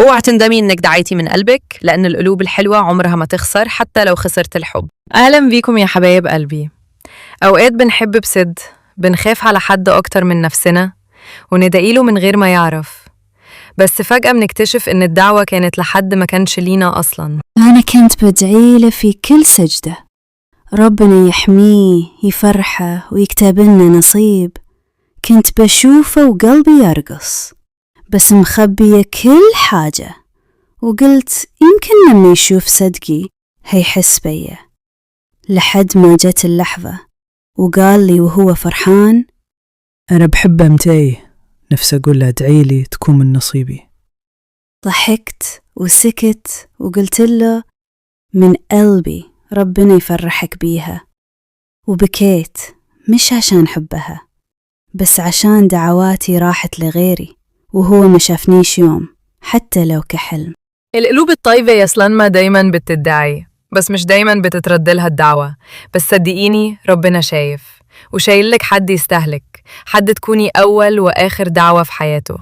اوعى تندمي إنك دعيتي من قلبك، لأن القلوب الحلوة عمرها ما تخسر حتى لو خسرت الحب. أهلا بيكم يا حبايب قلبي. أوقات بنحب بصدق، بنخاف على حد أكتر من نفسنا وندعيله من غير ما يعرف، بس فجأة بنكتشف إن الدعوة كانت لحد ما كانش لينا أصلاً. أنا كنت بدعيله في كل سجدة، ربنا يحميه يفرحه ويكتب لنا نصيب. كنت بشوفه وقلبي يرقص، بس مخبية كل حاجة، وقلت يمكن لما يشوف صدقي هيحس بيا. لحد ما جت اللحظة وقال لي وهو فرحان: أنا بحب أمتيه، نفسي أقول له ادعي لي تكون من نصيبي. ضحكت وسكت وقلت له: من قلبي ربنا يفرحك بيها. وبكيت، مش عشان حبها، بس عشان دعواتي راحت لغيري وهو ما شافنيش يوم حتى لو كحلم. القلوب الطيبة يا سلمى دايماً بتدعي، بس مش دايماً بتترد لها الدعوة. بس صدقيني ربنا شايف، وشايل لك حد يستهلك، حد تكوني أول وآخر دعوة في حياته.